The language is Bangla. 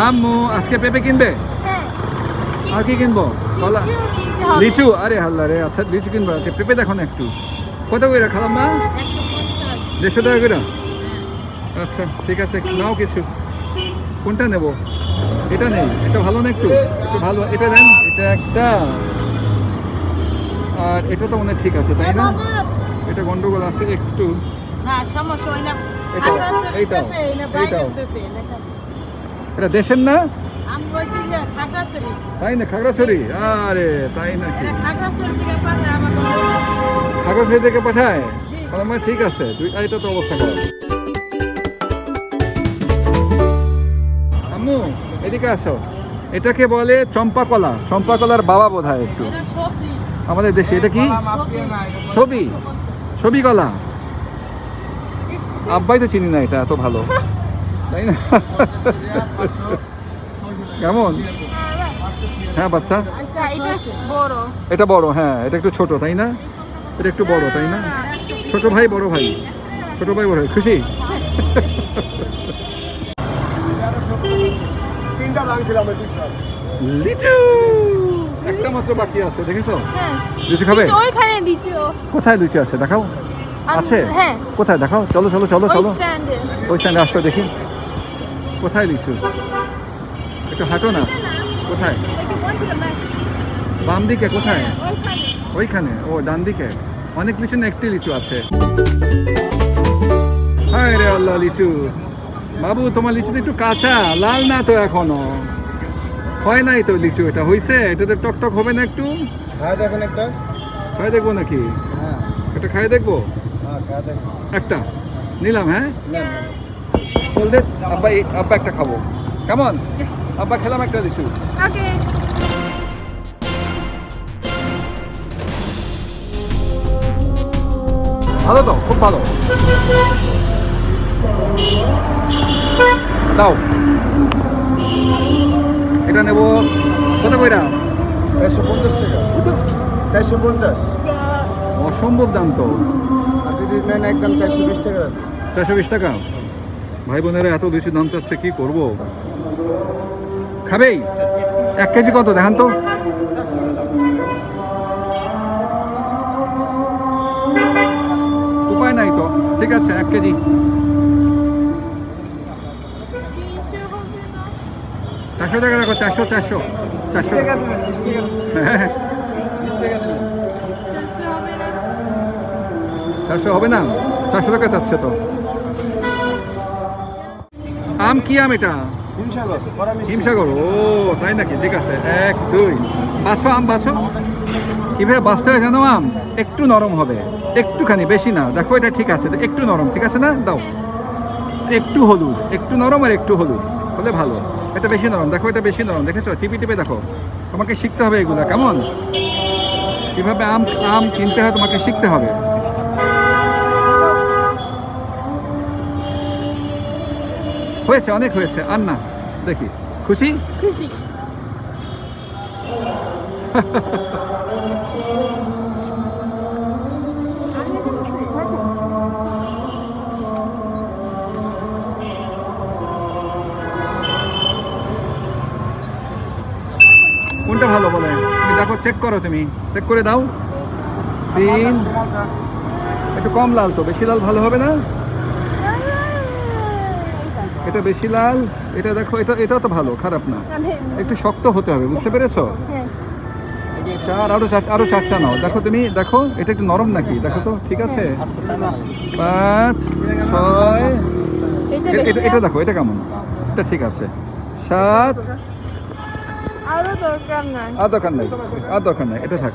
আম্মু আজকে পেঁপে কিনবে? আর কি কিনবো? কলা, লিচু? আরে হাল্লা রে, আচ্ছা লিচু কিনবো। পেঁপে দেখো না একটু, কত করে খালাম্মা? 150 টাকা করে? আচ্ছা ঠিক আছে, নাও কিছু। কোনটা নেব? এটা নেই, এটা ভালো না? একটু একটু ভালো এটা দেন, এটা একটা। আর এটা তো মনে ঠিক আছে তাই না? এটা গন্ডগোল আছে একটু। না সমস্যা হয় না। এইটাও এটা দেশের না? তাই না? খাগড়াছড়ি? আরে তাই নাকি? খাগড়াছড়ি থেকে পাঠায়? আমার ঠিক আছে, এটা তো অবস্থা খারাপ। আম্মু এদিকে আসো, এটাকে বলে চম্পা কলা। চম্পা কলার বাবা বোধ হয় একটু আমাদের দেশে। এটা কি? ছবি? ছবি কলা? আব্বাই তো চিনি না এটা এত ভালো, তাই না? কেমন? হ্যাঁ বাচ্চা, এটা বড়। হ্যাঁ এটা একটু ছোট তাই না? এটা একটু বড় তাই না? ছোট ভাই বড় ভাই, ছোট ভাই বড় ভাই, খুশি? লিচু একটা মাত্র বাকি আছে, দেখেছো? লিচু খাবে? কোথায় লিচু আছে দেখাও। আছে? কোথায় দেখাও, চলো চলো চলো চলো, ওই স্ট্যান্ডে আসো দেখি কোথায় লিচু। একটু হাঁটো না, কোথায়? বাম দিকে? কোথায়? ওইখানে? ও ডান দিকে। অনেক লিচু না একটি লিচু আছে? হায় রে আল্লাহ, লিচু। বাবু তোমার লিচু তো একটু কাঁচা, লাল না তো এখনো, হয় নাই তো লিচু। এটা হয়েছে? এটা তো টকটক হবে না একটু? খাই দেখবো নাকি? এটা খাই দেখবো একটা, নিলাম। হ্যাঁ বলতে আব্বা, আব্বা একটা খাবো, কেমন? আব্বা খেলাম একটা লিচু। ভালো তো, খুব ভালো। দাও, এটা নেব। কত কইরা? 450 টাকা। 450? অসম্ভব দাম তো। আর যদি নেন একদম 420 টাকা। 420 টাকা? ভাই বোনেরা এত বেশি দাম চাচ্ছে, কি করব? খাবেই? 1 কেজি কত দেখান তো? উপায় নাই তো, ঠিক আছে 1 কেজি। চারশো টাকা রাখো। 400 400 400 টাকা দেবেন। 20 টাকা। হ্যাঁ 20 টাকা দেবেন। 400 হবে না? 400 টাকা চাচ্ছে তো। আম কি আম এটা? হিমসাগর। ও তাই নাকি? ঠিক আছে 1 2 বাছো, আম বাছো। কিভাবে বাছতে হয় জানো? আম একটু নরম হবে, একটুখানি, বেশি না। দেখো এটা ঠিক আছে, একটু নরম, ঠিক আছে না? দাও একটু হলুদ, একটু নরম আর একটু হলুদ হলে ভালো। এটা বেশি নরম, দেখো এটা বেশি নরম, দেখেছো? টিপে টিপে দেখো। তোমাকে শিখতে হবে এগুলা, কেমন? কিভাবে আম আম কিনতে হয় তোমাকে শিখতে হবে। হয়েছে, অনেক হয়েছে, আর না। দেখি, খুশি? খুশি। কোনটা ভালো বলে? তুমি দেখো, চেক করো, তুমি চেক করে দাও। 3 একটু কম লাল তো, বেশি লাল ভালো হবে না। এটা বেশি লাল, এটা দেখো, এটা তো ভালো, খারাপ না। একটু শক্ত হতে হবে, বুঝতে পেরেছো? 4 আরো 4টা নাও। দেখো তুমি, দেখো এটা একটু নরম নাকি, দেখো তো। ঠিক আছে 5 6 এটা দেখো, এটা কেমন? এটা ঠিক আছে 7। আরো দরকার নাই, আর দরকার নাই, আর দরকার নাই, এটা থাক।